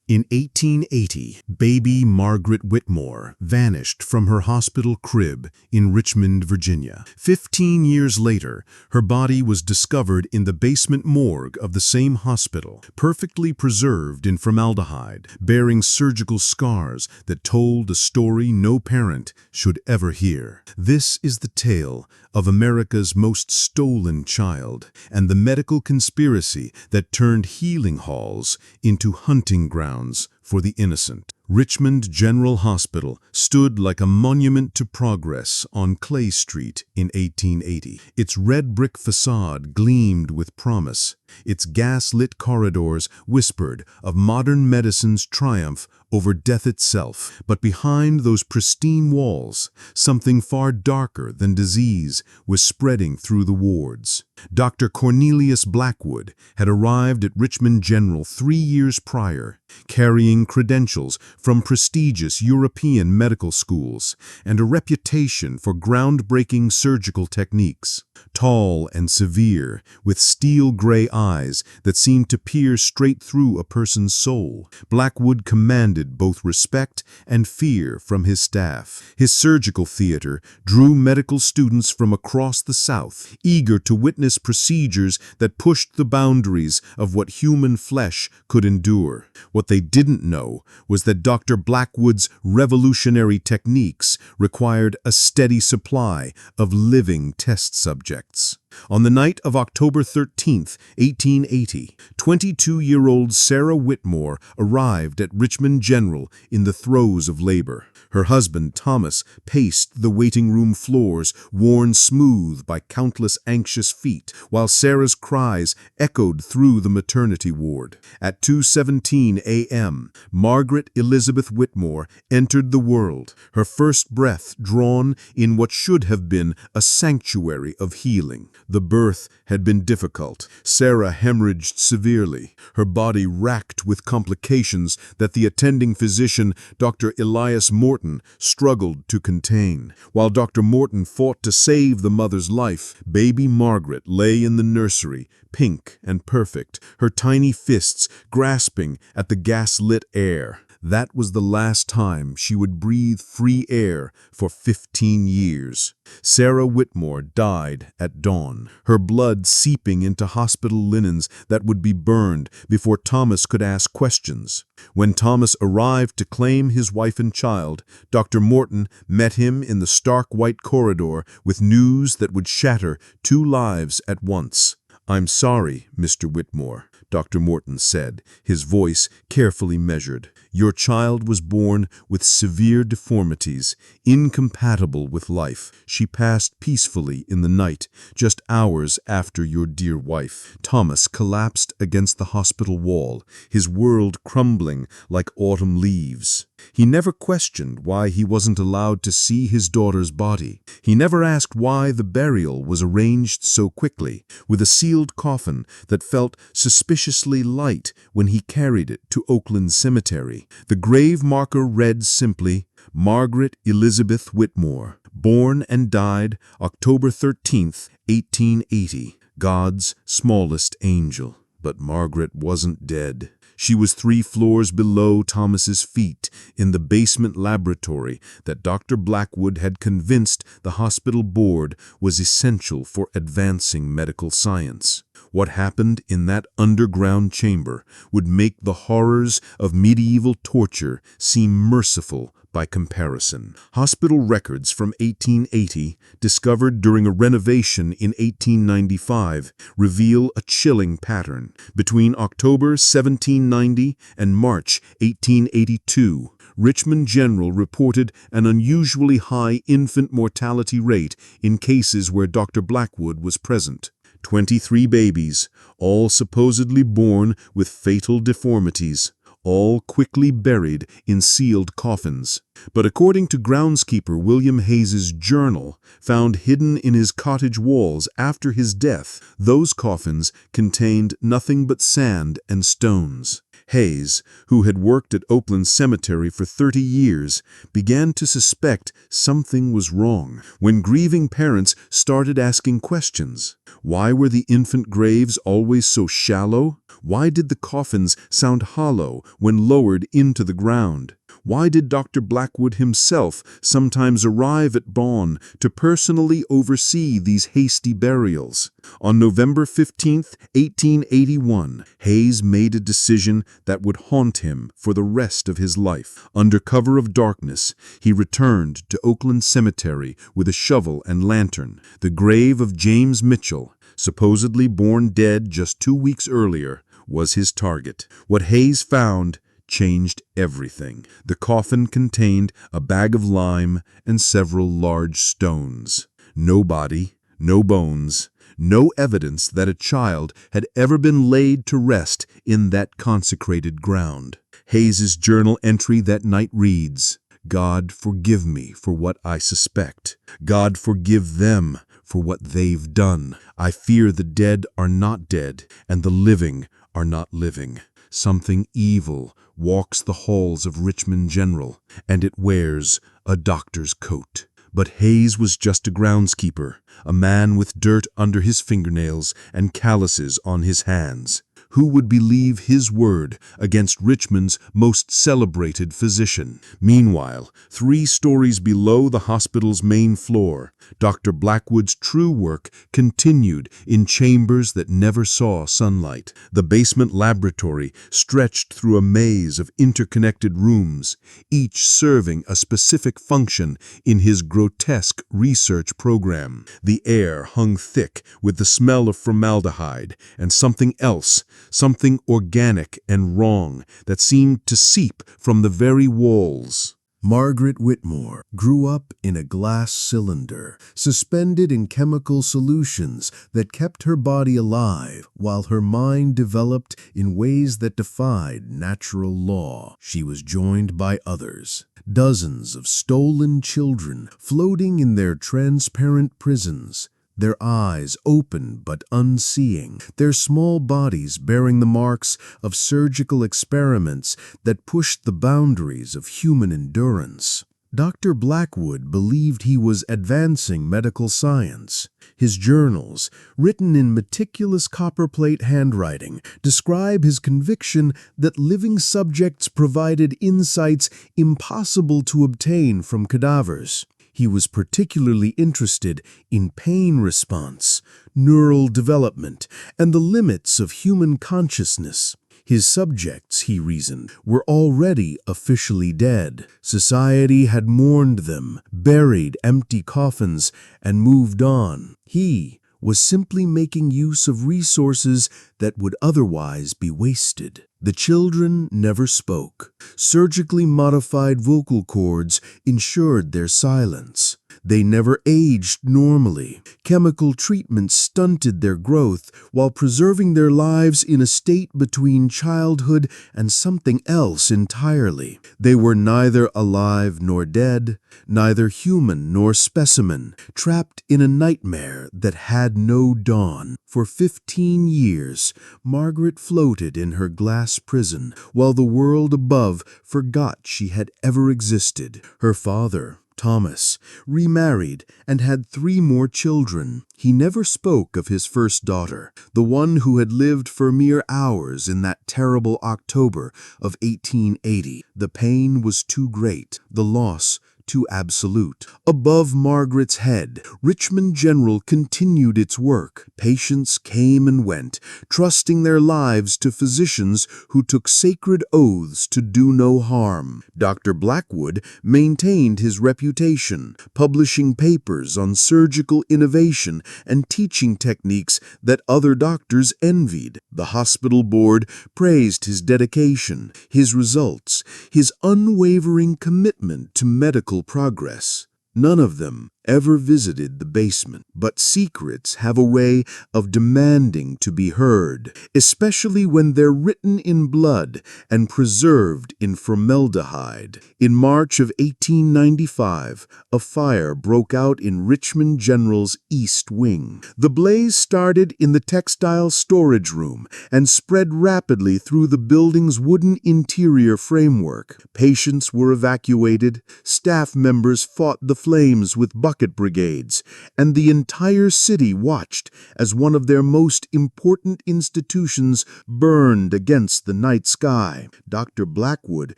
In 1880, baby Margaret Whitmore vanished from her hospital crib in Richmond, Virginia. 15 years later, her body was discovered in the basement morgue of the same hospital, perfectly preserved in formaldehyde, bearing surgical scars that told a story no parent should ever hear. This is the tale of America's most stolen child and the medical conspiracy that turned healing halls into hunting grounds for the innocent. Richmond General Hospital stood like a monument to progress on Clay Street in 1880. Its red brick facade gleamed with promise. Its gas-lit corridors whispered of modern medicine's triumph over death itself. But behind those pristine walls, something far darker than disease was spreading through the wards. Dr. Cornelius Blackwood had arrived at Richmond General 3 years prior, carrying credentials from prestigious European medical schools and a reputation for groundbreaking surgical techniques. Tall and severe, with steel-gray eyes that seemed to peer straight through a person's soul, Blackwood commanded both respect and fear from his staff. His surgical theater drew medical students from across the South, eager to witness procedures that pushed the boundaries of what human flesh could endure. What they didn't know was that Dr. Blackwood's revolutionary techniques required a steady supply of living test subjects. On the night of October 13, 1880, 22-year-old Sarah Whitmore arrived at Richmond General in the throes of labor. Her husband, Thomas, paced the waiting room floors, worn smooth by countless anxious feet, while Sarah's cries echoed through the maternity ward. At 2:17 a.m., Margaret Elizabeth Whitmore entered the world, her first breath drawn in what should have been a sanctuary of healing. The birth had been difficult. Sarah hemorrhaged severely, her body racked with complications that the attending physician, Dr. Elias Morton, struggled to contain. While Dr. Morton fought to save the mother's life, baby Margaret lay in the nursery, pink and perfect, her tiny fists grasping at the gas-lit air. That was the last time she would breathe free air for 15 years. Sarah Whitmore died at dawn, her blood seeping into hospital linens that would be burned before Thomas could ask questions. When Thomas arrived to claim his wife and child, Dr. Morton met him in the stark white corridor with news that would shatter 2 lives at once. "I'm sorry, Mr. Whitmore," Dr. Morton said, his voice carefully measured. "Your child was born with severe deformities, incompatible with life. She passed peacefully in the night, just hours after your dear wife." Thomas collapsed against the hospital wall, his world crumbling like autumn leaves. He never questioned why he wasn't allowed to see his daughter's body. He never asked why the burial was arranged so quickly, with a sealed coffin that felt suspiciously light when he carried it to Oakland Cemetery. The grave marker read simply, "Margaret Elizabeth Whitmore, born and died October 13, 1880, God's smallest angel." But Margaret wasn't dead. She was 3 floors below Thomas's feet in the basement laboratory that Dr. Blackwood had convinced the hospital board was essential for advancing medical science. What happened in that underground chamber would make the horrors of medieval torture seem merciful by comparison. Hospital records from 1880, discovered during a renovation in 1895, reveal a chilling pattern. Between October 1790 and March 1882, Richmond General reported an unusually high infant mortality rate in cases where Dr. Blackwood was present. 23 babies, all supposedly born with fatal deformities, all quickly buried in sealed coffins. But according to groundskeeper William Hayes's journal, found hidden in his cottage walls after his death, those coffins contained nothing but sand and stones. Hayes, who had worked at Oakland Cemetery for 30 years, began to suspect something was wrong when grieving parents started asking questions. Why were the infant graves always so shallow? Why did the coffins sound hollow when lowered into the ground? Why did Dr. Blackwood himself sometimes arrive at Bonn to personally oversee these hasty burials? On November 15, 1881, Hayes made a decision that would haunt him for the rest of his life. Under cover of darkness, he returned to Oakland Cemetery with a shovel and lantern. The grave of James Mitchell, supposedly born dead just 2 weeks earlier, was his target. What Hayes found changed everything. The coffin contained a bag of lime and several large stones. No body, no bones, no evidence that a child had ever been laid to rest in that consecrated ground. Hayes's journal entry that night reads, "God forgive me for what I suspect. God forgive them for what they've done. I fear the dead are not dead, and the living are not living. Something evil walks the halls of Richmond General, and it wears a doctor's coat." But Hayes was just a groundskeeper, a man with dirt under his fingernails and calluses on his hands. Who would believe his word against Richmond's most celebrated physician? Meanwhile, 3 stories below the hospital's main floor, Dr. Blackwood's true work continued in chambers that never saw sunlight. The basement laboratory stretched through a maze of interconnected rooms, each serving a specific function in his grotesque research program. The air hung thick with the smell of formaldehyde and something else, something organic and wrong that seemed to seep from the very walls. Margaret Whitmore grew up in a glass cylinder, suspended in chemical solutions that kept her body alive while her mind developed in ways that defied natural law. She was joined by others, dozens of stolen children floating in their transparent prisons, their eyes open but unseeing, their small bodies bearing the marks of surgical experiments that pushed the boundaries of human endurance. Dr. Blackwood believed he was advancing medical science. His journals, written in meticulous copperplate handwriting, describe his conviction that living subjects provided insights impossible to obtain from cadavers. He was particularly interested in pain response, neural development, and the limits of human consciousness. His subjects, he reasoned, were already officially dead. Society had mourned them, buried empty coffins, and moved on. He was simply making use of resources that would otherwise be wasted. The children never spoke. Surgically modified vocal cords ensured their silence. They never aged normally. Chemical treatments stunted their growth while preserving their lives in a state between childhood and something else entirely. They were neither alive nor dead, neither human nor specimen, trapped in a nightmare that had no dawn. For 15 years, Margaret floated in her glass prison, while the world above forgot she had ever existed. Her father, Thomas, remarried and had 3 more children. He never spoke of his first daughter, the one who had lived for mere hours in that terrible October of 1880. The pain was too great, the loss too absolute. Above Margaret's head, Richmond General continued its work. Patients came and went, trusting their lives to physicians who took sacred oaths to do no harm. Dr. Blackwood maintained his reputation, publishing papers on surgical innovation and teaching techniques that other doctors envied. The hospital board praised his dedication, his results, his unwavering commitment to medical progress. None of them ever visited the basement. But secrets have a way of demanding to be heard, especially when they're written in blood and preserved in formaldehyde. In March of 1895, a fire broke out in Richmond General's East Wing. The blaze started in the textile storage room and spread rapidly through the building's wooden interior framework. Patients were evacuated, staff members fought the flames with bucket brigades, and the entire city watched as one of their most important institutions burned against the night sky. Dr. Blackwood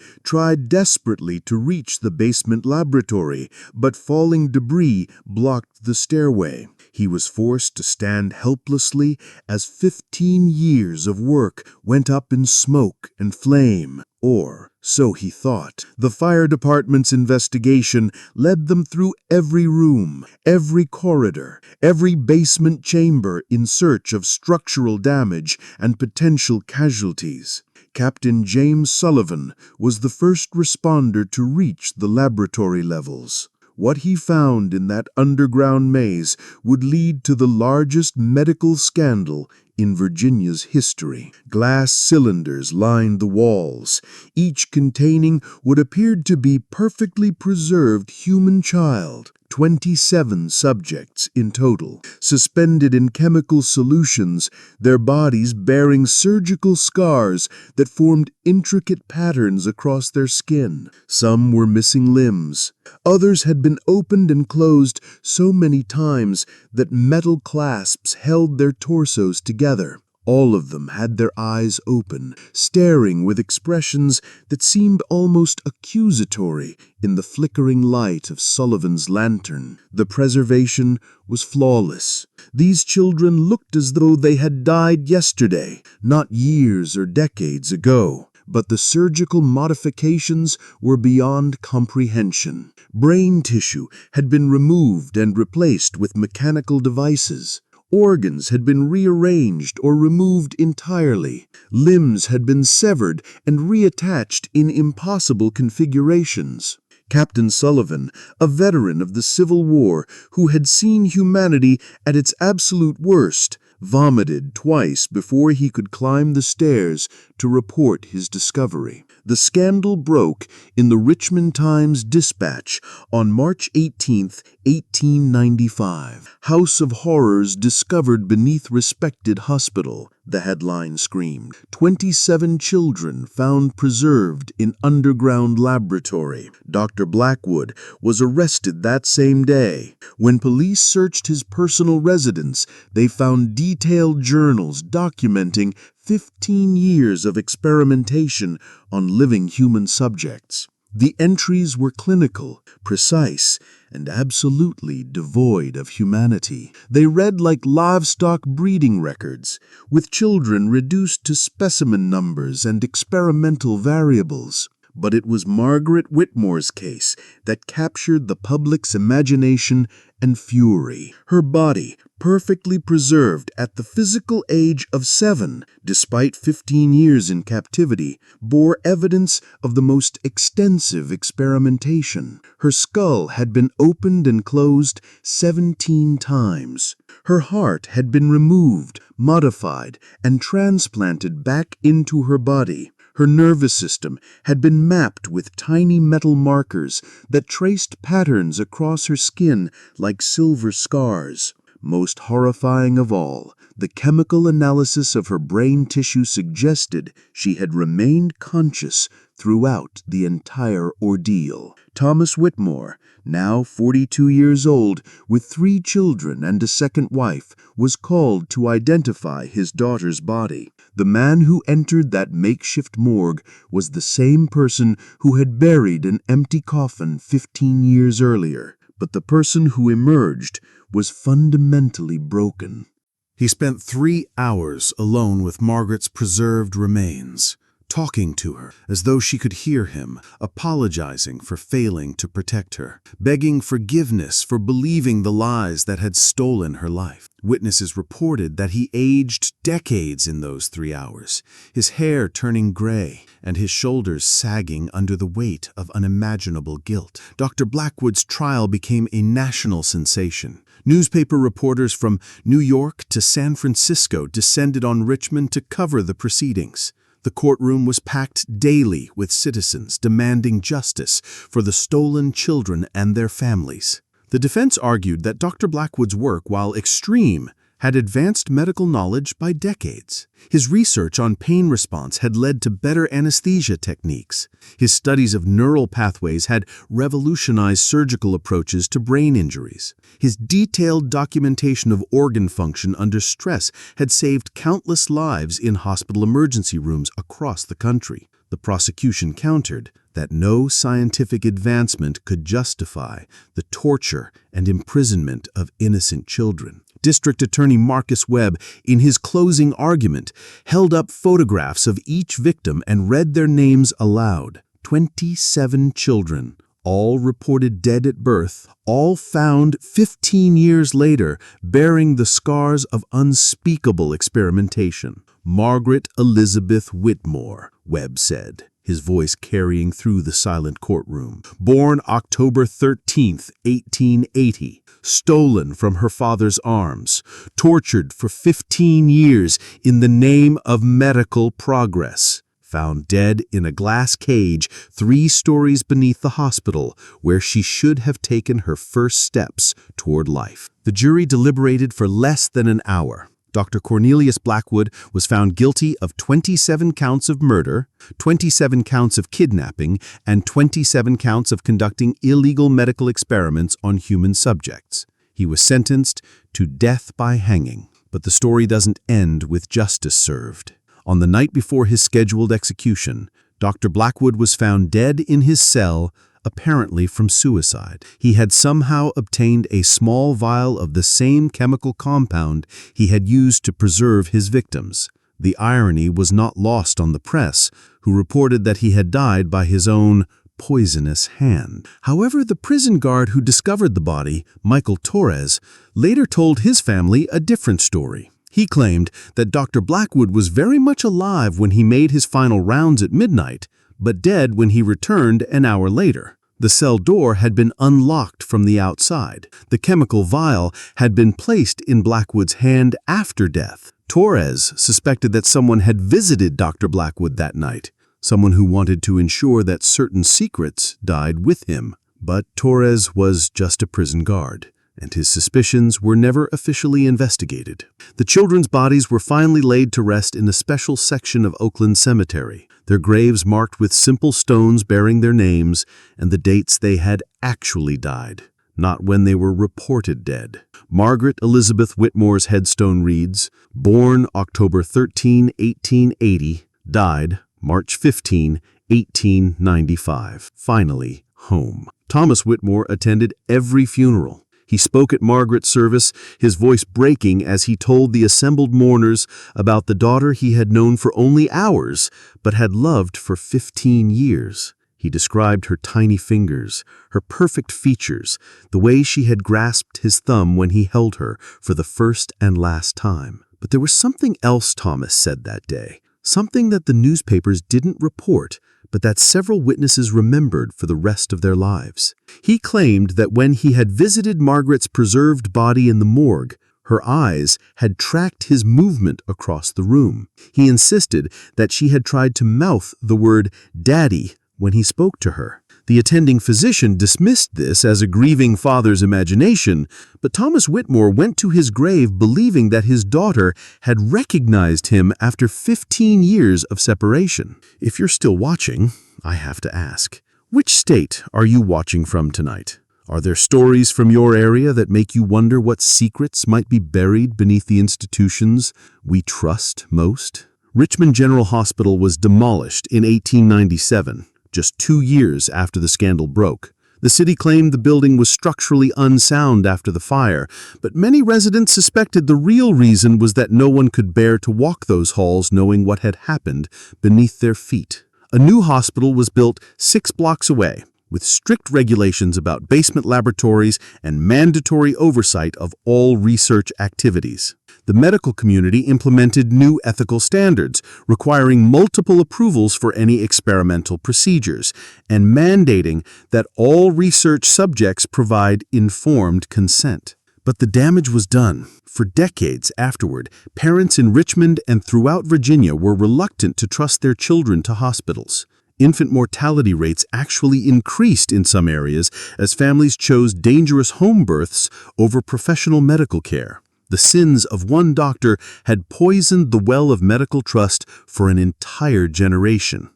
tried desperately to reach the basement laboratory, but falling debris blocked the stairway. He was forced to stand helplessly as 15 years of work went up in smoke and flame. Or so he thought. The fire department's investigation led them through every room, every corridor, every basement chamber in search of structural damage and potential casualties. Captain James Sullivan was the first responder to reach the laboratory levels. What he found in that underground maze would lead to the largest medical scandal in Virginia's history. Glass cylinders lined the walls, each containing what appeared to be perfectly preserved human child. 27 subjects in total, suspended in chemical solutions, their bodies bearing surgical scars that formed intricate patterns across their skin. Some were missing limbs. Others had been opened and closed so many times that metal clasps held their torsos together. All of them had their eyes open, staring with expressions that seemed almost accusatory in the flickering light of Sullivan's lantern. The preservation was flawless. These children looked as though they had died yesterday, not years or decades ago. But the surgical modifications were beyond comprehension. Brain tissue had been removed and replaced with mechanical devices. Organs had been rearranged or removed entirely. Limbs had been severed and reattached in impossible configurations. Captain Sullivan, a veteran of the Civil War who had seen humanity at its absolute worst, vomited twice before he could climb the stairs to report his discovery. The scandal broke in the Richmond Times-Dispatch on March 18, 1895. "House of Horrors discovered beneath respected hospital," the headline screamed. 27 children found preserved in underground laboratory. Dr. Blackwood was arrested that same day. When police searched his personal residence, they found detailed journals documenting 15 years of experimentation on living human subjects. The entries were clinical, precise, and absolutely devoid of humanity. They read like livestock breeding records, with children reduced to specimen numbers and experimental variables. But it was Margaret Whitmore's case that captured the public's imagination and fury. Her body, perfectly preserved at the physical age of 7, despite 15 years in captivity, bore evidence of the most extensive experimentation. Her skull had been opened and closed 17 times. Her heart had been removed, modified, and transplanted back into her body. Her nervous system had been mapped with tiny metal markers that traced patterns across her skin like silver scars. Most horrifying of all, the chemical analysis of her brain tissue suggested she had remained conscious throughout the entire ordeal. Thomas Whitmore, now 42 years old, with 3 children and a second wife, was called to identify his daughter's body. The man who entered that makeshift morgue was the same person who had buried an empty coffin 15 years earlier. But the person who emerged was fundamentally broken. He spent 3 hours alone with Margaret's preserved remains, talking to her as though she could hear him, apologizing for failing to protect her, begging forgiveness for believing the lies that had stolen her life. Witnesses reported that he aged decades in those 3 hours, his hair turning gray and his shoulders sagging under the weight of unimaginable guilt. Dr. Blackwood's trial became a national sensation. Newspaper reporters from New York to San Francisco descended on Richmond to cover the proceedings. The courtroom was packed daily with citizens demanding justice for the stolen children and their families. The defense argued that Dr. Blackwood's work, while extreme, had advanced medical knowledge by decades. His research on pain response had led to better anesthesia techniques. His studies of neural pathways had revolutionized surgical approaches to brain injuries. His detailed documentation of organ function under stress had saved countless lives in hospital emergency rooms across the country. The prosecution countered that no scientific advancement could justify the torture and imprisonment of innocent children. District Attorney Marcus Webb, in his closing argument, held up photographs of each victim and read their names aloud. 27 children, all reported dead at birth, all found 15 years later, bearing the scars of unspeakable experimentation. Margaret Elizabeth Whitmore, Webb said, his voice carrying through the silent courtroom. Born October 13, 1880, stolen from her father's arms, tortured for 15 years in the name of medical progress, found dead in a glass cage 3 stories beneath the hospital where she should have taken her first steps toward life. The jury deliberated for less than an hour. Dr. Cornelius Blackwood was found guilty of 27 counts of murder, 27 counts of kidnapping, and 27 counts of conducting illegal medical experiments on human subjects. He was sentenced to death by hanging. But the story doesn't end with justice served. On the night before his scheduled execution, Dr. Blackwood was found dead in his cell, apparently from suicide. He had somehow obtained a small vial of the same chemical compound he had used to preserve his victims. The irony was not lost on the press, who reported that he had died by his own poisonous hand. However, the prison guard who discovered the body, Michael Torres, later told his family a different story. He claimed that Dr. Blackwood was very much alive when he made his final rounds at midnight, but dead when he returned an hour later. The cell door had been unlocked from the outside. The chemical vial had been placed in Blackwood's hand after death. Torres suspected that someone had visited Dr. Blackwood that night, someone who wanted to ensure that certain secrets died with him. But Torres was just a prison guard, and his suspicions were never officially investigated. The children's bodies were finally laid to rest in a special section of Oakland Cemetery, their graves marked with simple stones bearing their names and the dates they had actually died, not when they were reported dead. Margaret Elizabeth Whitmore's headstone reads, born October 13, 1880, died March 15, 1895. Finally, home. Thomas Whitmore attended every funeral. He spoke at Margaret's service, his voice breaking as he told the assembled mourners about the daughter he had known for only hours, but had loved for 15 years. He described her tiny fingers, her perfect features, the way she had grasped his thumb when he held her for the first and last time. But there was something else Thomas said that day, something that the newspapers didn't report, but that several witnesses remembered for the rest of their lives. He claimed that when he had visited Margaret's preserved body in the morgue, her eyes had tracked his movement across the room. He insisted that she had tried to mouth the word "daddy" when he spoke to her. The attending physician dismissed this as a grieving father's imagination, but Thomas Whitmore went to his grave believing that his daughter had recognized him after 15 years of separation. If you're still watching, I have to ask, which state are you watching from tonight? Are there stories from your area that make you wonder what secrets might be buried beneath the institutions we trust most? Richmond General Hospital was demolished in 1897. Just 2 years after the scandal broke. The city claimed the building was structurally unsound after the fire, but many residents suspected the real reason was that no one could bear to walk those halls knowing what had happened beneath their feet. A new hospital was built 6 blocks away, with strict regulations about basement laboratories and mandatory oversight of all research activities. The medical community implemented new ethical standards, requiring multiple approvals for any experimental procedures, and mandating that all research subjects provide informed consent. But the damage was done. For decades afterward, parents in Richmond and throughout Virginia were reluctant to trust their children to hospitals. Infant mortality rates actually increased in some areas as families chose dangerous home births over professional medical care. The sins of one doctor had poisoned the well of medical trust for an entire generation.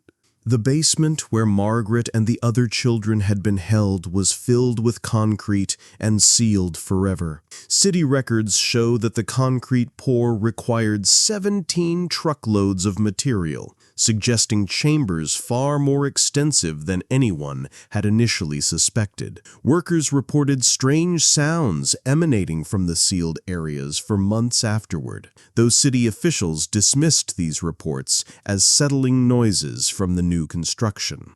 The basement where Margaret and the other children had been held was filled with concrete and sealed forever. City records show that the concrete pour required 17 truckloads of material, suggesting chambers far more extensive than anyone had initially suspected. Workers reported strange sounds emanating from the sealed areas for months afterward, though city officials dismissed these reports as settling noises from the new construction.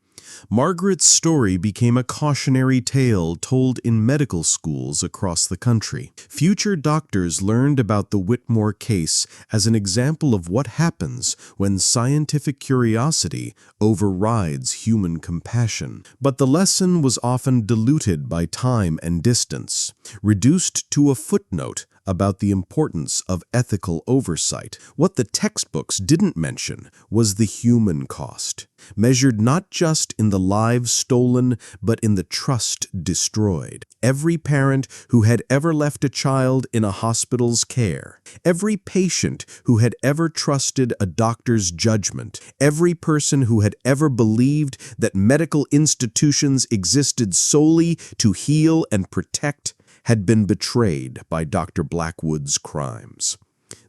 Margaret's story became a cautionary tale told in medical schools across the country. Future doctors learned about the Whitmore case as an example of what happens when scientific curiosity overrides human compassion. But the lesson was often diluted by time and distance, reduced to a footnote about the importance of ethical oversight. What the textbooks didn't mention was the human cost, measured not just in the lives stolen, but in the trust destroyed. Every parent who had ever left a child in a hospital's care, every patient who had ever trusted a doctor's judgment, every person who had ever believed that medical institutions existed solely to heal and protect had been betrayed by Dr. Blackwood's crimes.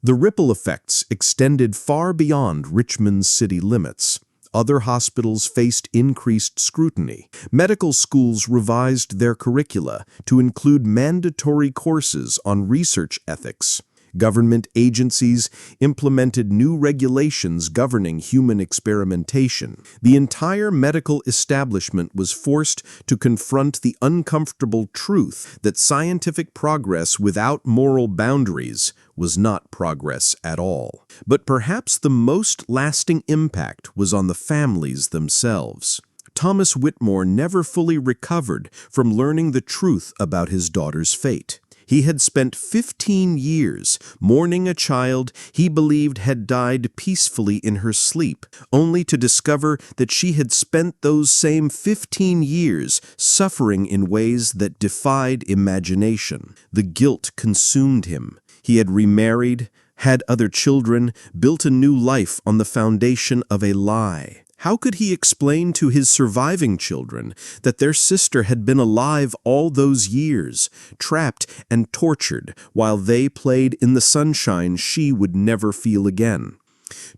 The ripple effects extended far beyond Richmond's city limits. Other hospitals faced increased scrutiny. Medical schools revised their curricula to include mandatory courses on research ethics. Government agencies implemented new regulations governing human experimentation. The entire medical establishment was forced to confront the uncomfortable truth that scientific progress without moral boundaries was not progress at all. But perhaps the most lasting impact was on the families themselves. Thomas Whitmore never fully recovered from learning the truth about his daughter's fate. He had spent 15 years mourning a child he believed had died peacefully in her sleep, only to discover that she had spent those same 15 years suffering in ways that defied imagination. The guilt consumed him. He had remarried, had other children, built a new life on the foundation of a lie. How could he explain to his surviving children that their sister had been alive all those years, trapped and tortured, while they played in the sunshine she would never feel again?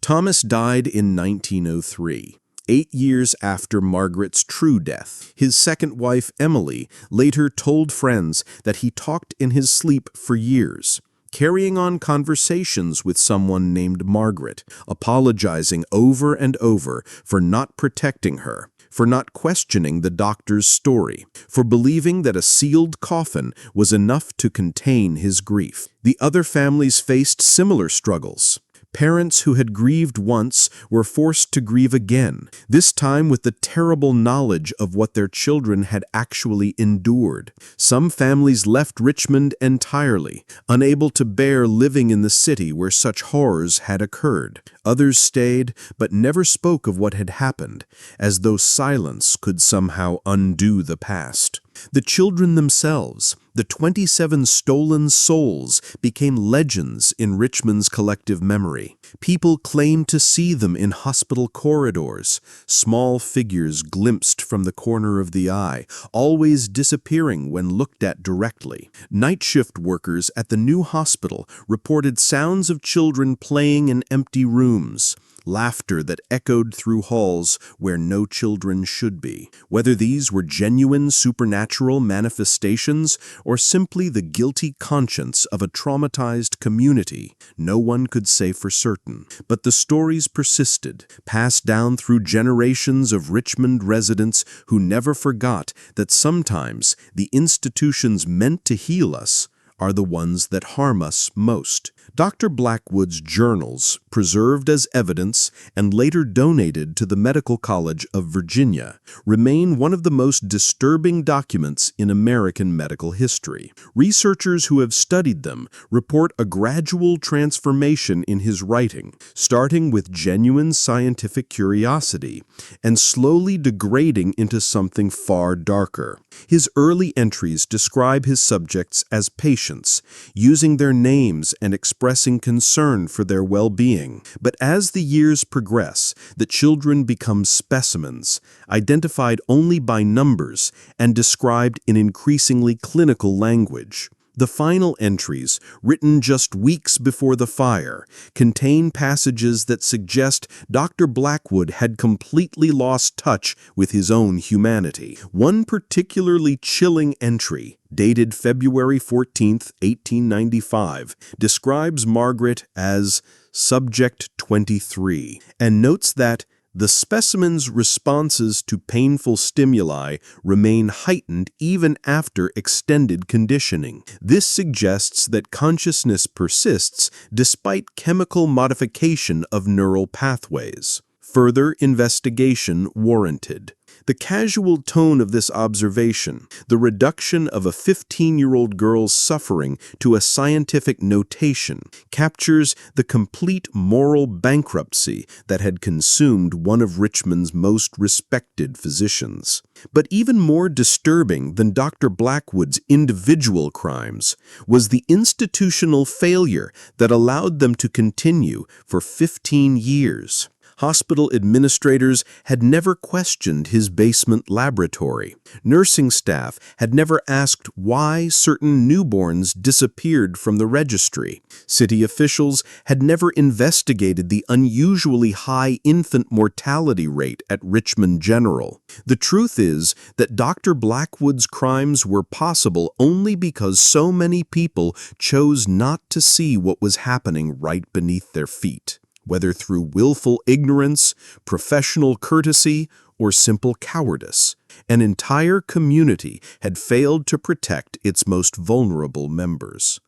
Thomas died in 1903. 8 years after Margaret's true death. His second wife, Emily, later told friends that he talked in his sleep for years, carrying on conversations with someone named Margaret, apologizing over and over for not protecting her, for not questioning the doctor's story, for believing that a sealed coffin was enough to contain his grief. The other families faced similar struggles. Parents who had grieved once were forced to grieve again, this time with the terrible knowledge of what their children had actually endured. Some families left Richmond entirely, unable to bear living in the city where such horrors had occurred. Others stayed, but never spoke of what had happened, as though silence could somehow undo the past. The children themselves, the 27 stolen souls, became legends in Richmond's collective memory. People claimed to see them in hospital corridors, small figures glimpsed from the corner of the eye, always disappearing when looked at directly. Night shift workers at the new hospital reported sounds of children playing in empty rooms, laughter that echoed through halls where no children should be. Whether these were genuine supernatural manifestations or simply the guilty conscience of a traumatized community, no one could say for certain. But the stories persisted, passed down through generations of Richmond residents who never forgot that sometimes the institutions meant to heal us are the ones that harm us most. Dr. Blackwood's journals, preserved as evidence and later donated to the Medical College of Virginia, remain one of the most disturbing documents in American medical history. Researchers who have studied them report a gradual transformation in his writing, starting with genuine scientific curiosity and slowly degrading into something far darker. His early entries describe his subjects as patients, using their names and expressing concern for their well-being. But as the years progress, the children become specimens, identified only by numbers and described in increasingly clinical language. The final entries, written just weeks before the fire, contain passages that suggest Dr. Blackwood had completely lost touch with his own humanity. One particularly chilling entry, dated February 14, 1895, describes Margaret as Subject 23 and notes that the specimen's responses to painful stimuli remain heightened even after extended conditioning. This suggests that consciousness persists despite chemical modification of neural pathways. Further investigation warranted. The casual tone of this observation, the reduction of a 15-year-old girl's suffering to a scientific notation, captures the complete moral bankruptcy that had consumed one of Richmond's most respected physicians. But even more disturbing than Dr. Blackwood's individual crimes was the institutional failure that allowed them to continue for 15 years. Hospital administrators had never questioned his basement laboratory. Nursing staff had never asked why certain newborns disappeared from the registry. City officials had never investigated the unusually high infant mortality rate at Richmond General. The truth is that Dr. Blackwood's crimes were possible only because so many people chose not to see what was happening right beneath their feet. Whether through willful ignorance, professional courtesy, or simple cowardice, an entire community had failed to protect its most vulnerable members.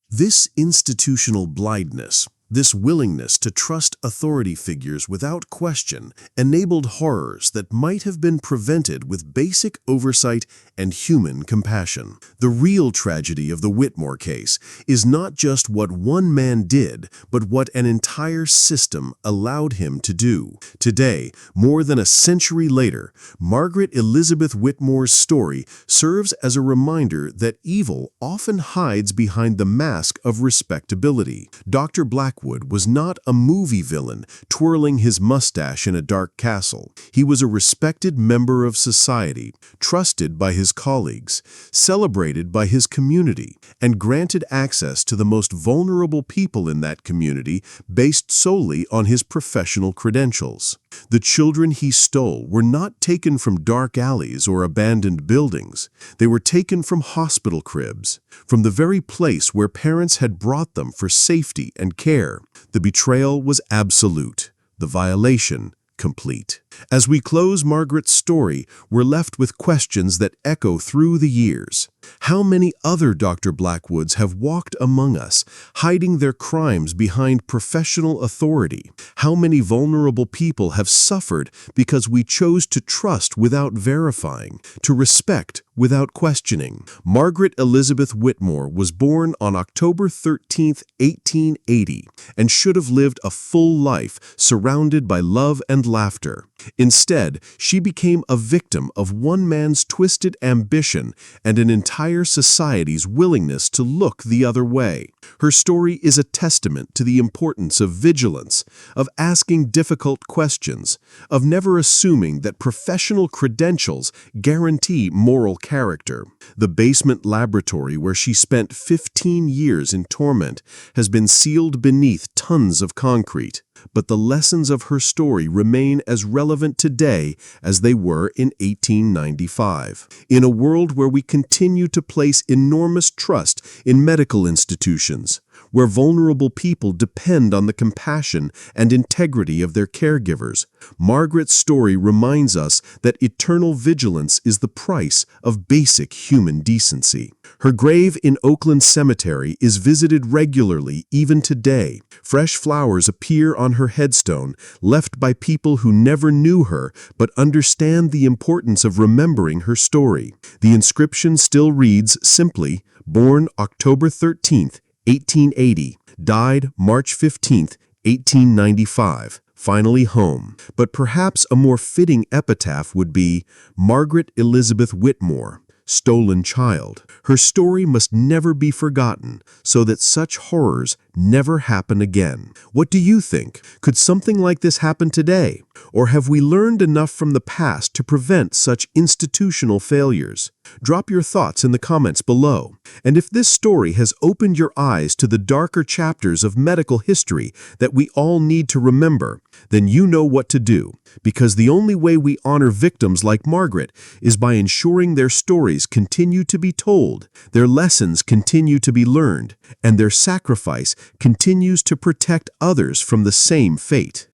This institutional blindness, this willingness to trust authority figures without question, enabled horrors that might have been prevented with basic oversight and human compassion. The real tragedy of the Whitmore case is not just what one man did, but what an entire system allowed him to do. Today, more than a century later, Margaret Elizabeth Whitmore's story serves as a reminder that evil often hides behind the mask of respectability. Dr. Blackwood was not a movie villain twirling his mustache in a dark castle. He was a respected member of society, trusted by his colleagues, celebrated by his community, and granted access to the most vulnerable people in that community based solely on his professional credentials. The children he stole were not taken from dark alleys or abandoned buildings. They were taken from hospital cribs, from the very place where parents had brought them for safety and care. The betrayal was absolute, the violation complete. As we close Margaret's story, we're left with questions that echo through the years. How many other Dr. Blackwoods have walked among us, hiding their crimes behind professional authority? How many vulnerable people have suffered because we chose to trust without verifying, to respect without questioning? Margaret Elizabeth Whitmore was born on October 13, 1880, and should have lived a full life surrounded by love and laughter. Instead, she became a victim of one man's twisted ambition and an entire society's willingness to look the other way. Her story is a testament to the importance of vigilance, of asking difficult questions, of never assuming that professional credentials guarantee moral character. The basement laboratory where she spent 15 years in torment has been sealed beneath tons of concrete, but the lessons of her story remain as relevant today as they were in 1895. In a world where we continue to place enormous trust in medical institutions, where vulnerable people depend on the compassion and integrity of their caregivers, Margaret's story reminds us that eternal vigilance is the price of basic human decency. Her grave in Oakland Cemetery is visited regularly even today. Fresh flowers appear on her headstone, left by people who never knew her but understand the importance of remembering her story. The inscription still reads simply, "Born October 13th, 1880, died March 15th, 1895, finally home." But perhaps a more fitting epitaph would be Margaret Elizabeth Whitmore, stolen child. Her story must never be forgotten so that such horrors never happen again. What do you think? Could something like this happen today? Or have we learned enough from the past to prevent such institutional failures? Drop your thoughts in the comments below. And if this story has opened your eyes to the darker chapters of medical history that we all need to remember, then you know what to do. Because the only way we honor victims like Margaret is by ensuring their stories continue to be told, their lessons continue to be learned, and their sacrifice continues to protect others from the same fate.